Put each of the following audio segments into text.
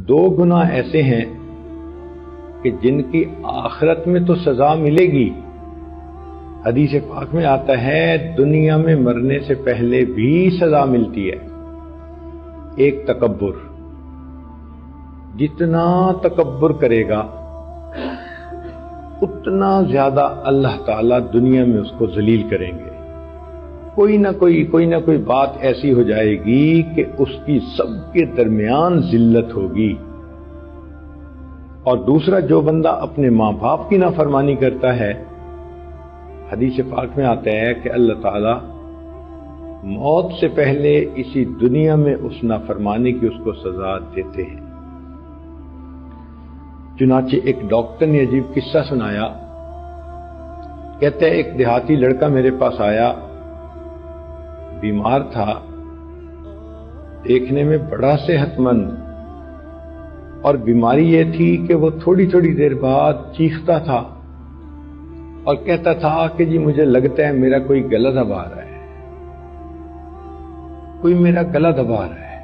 دو گناہ ایسے ہیں کہ جن کی آخرت میں تو سزا ملے گی. حدیث پاک میں آتا ہے دنیا میں مرنے سے پہلے بھی سزا ملتی ہے. ایک تکبر، جتنا تکبر کرے گا اتنا زیادہ اللہ تعالیٰ دنیا میں اس کو ذلیل کریں گے. کوئی نہ کوئی بات ایسی ہو جائے گی کہ اس کی سب کے درمیان ذلت ہوگی. اور دوسرا، جو بندہ اپنے ماں باپ کی نافرمانی کرتا ہے، حدیث پاک میں آتا ہے کہ اللہ تعالیٰ موت سے پہلے اسی دنیا میں اس نافرمانی کی اس کو سزا دیتے ہیں. چنانچہ ایک ڈاکٹر نے عجیب قصہ سنایا. کہتے ہیں ایک دیہاتی لڑکا میرے پاس آیا، بیمار تھا، دیکھنے میں بڑا صحت مند، اور بیماری یہ تھی کہ وہ تھوڑی تھوڑی دیر بعد چیختا تھا اور کہتا تھا کہ جی مجھے لگتا ہے میرا کوئی گلا دبا رہا ہے، کوئی میرا گلا دبا رہا ہے.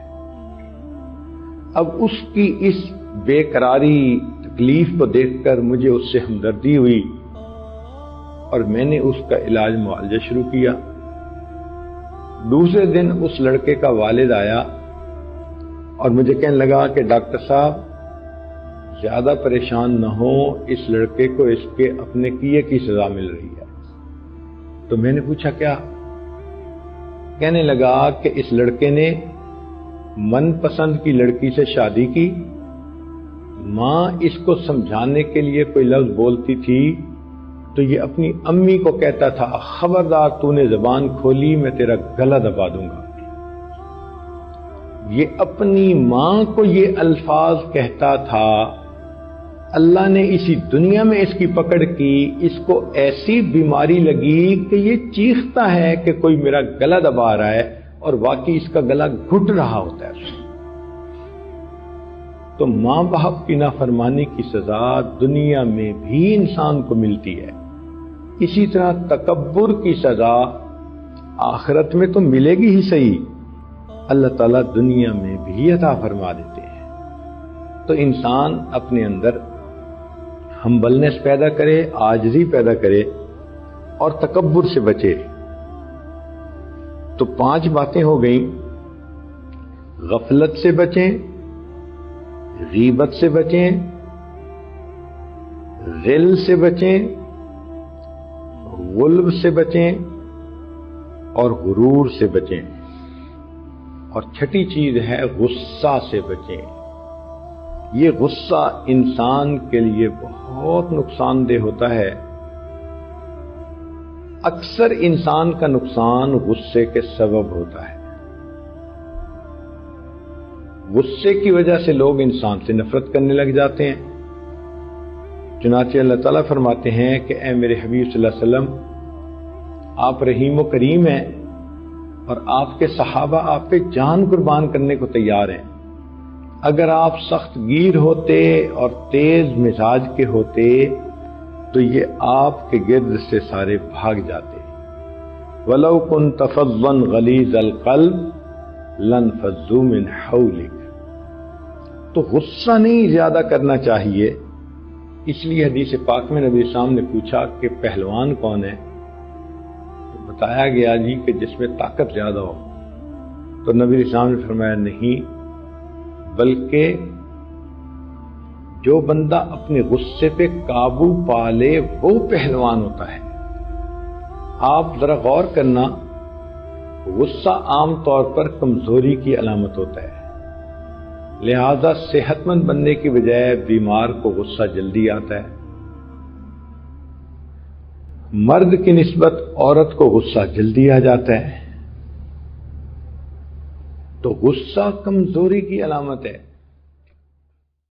اب اس کی اس بے قراری تکلیف کو دیکھ کر مجھے اس سے ہمدردی ہوئی اور میں نے اس کا علاج معالجہ شروع کیا. دوسرے دن اس لڑکے کا والد آیا اور مجھے کہنے لگا کہ ڈاکٹر صاحب زیادہ پریشان نہ ہو، اس لڑکے کو اس کے اپنے کیے کی سزا مل رہی ہے. تو میں نے پوچھا کیا؟ کہنے لگا کہ اس لڑکے نے من پسند کی لڑکی سے شادی کی، ماں اس کو سمجھانے کے لیے کوئی لفظ بولتی تھی تو یہ اپنی امی کو کہتا تھا خبردار تو نے زبان کھولی میں تیرا گلا دبا دوں گا. یہ اپنی ماں کو یہ الفاظ کہتا تھا. اللہ نے اسی دنیا میں اس کی پکڑ کی، اس کو ایسی بیماری لگی کہ یہ چیختا ہے کہ کوئی میرا گلا دبا رہا ہے، اور واقعی اس کا گلا گھٹ رہا ہوتا ہے. تو ماں باپ کی نافرمانی کی سزا دنیا میں بھی انسان کو ملتی ہے. اسی طرح تکبر کی سزا آخرت میں تو ملے گی ہی صحیح، اللہ تعالیٰ دنیا میں بھی عطا فرما دیتے ہیں. تو انسان اپنے اندر ہمبلنس پیدا کرے، عاجزی پیدا کرے اور تکبر سے بچے. تو 5 باتیں ہو گئیں. غفلت سے بچیں، غیبت سے بچیں، غل سے بچیں، غلب سے بچیں اور غرور سے بچیں. اور چھٹی چیز ہے غصہ سے بچیں. یہ غصہ انسان کے لیے بہت نقصان دہ ہوتا ہے. اکثر انسان کا نقصان غصے کے سبب ہوتا ہے. غصے کی وجہ سے لوگ انسان سے نفرت کرنے لگ جاتے ہیں. چنانچہ اللہ تعالیٰ فرماتے ہیں کہ اے میرے حبیب صلی اللہ علیہ وسلم، آپ رحیم و کریم ہیں اور آپ کے صحابہ آپ پہ جان قربان کرنے کو تیار ہیں. اگر آپ سخت گیر ہوتے اور تیز مزاج کے ہوتے تو یہ آپ کے گرد سے سارے بھاگ جاتے. وَلَوْ كُنْتَ فَظًّا غَلِيظَ الْقَلْبِ لَانفَضُّوا مِنْ حَوْلِكَ. تو غصہ نہیں زیادہ کرنا چاہیے. اس لیے حدیث پاک میں نبی اسلام نے پوچھا کہ پہلوان کون ہے؟ تو بتایا گیا جی کہ جس میں طاقت زیادہ ہو. تو نبی اسلام نے فرمایا نہیں، بلکہ جو بندہ اپنے غصے پہ قابو پا لے وہ پہلوان ہوتا ہے. آپ ذرا غور کرنا، غصہ عام طور پر کمزوری کی علامت ہوتا ہے. لہذا صحت مند بندے کی بجائے بیمار کو غصہ جلدی آتا ہے. مرد کی نسبت عورت کو غصہ جلدی آ جاتا ہے. تو غصہ کمزوری کی علامت ہے.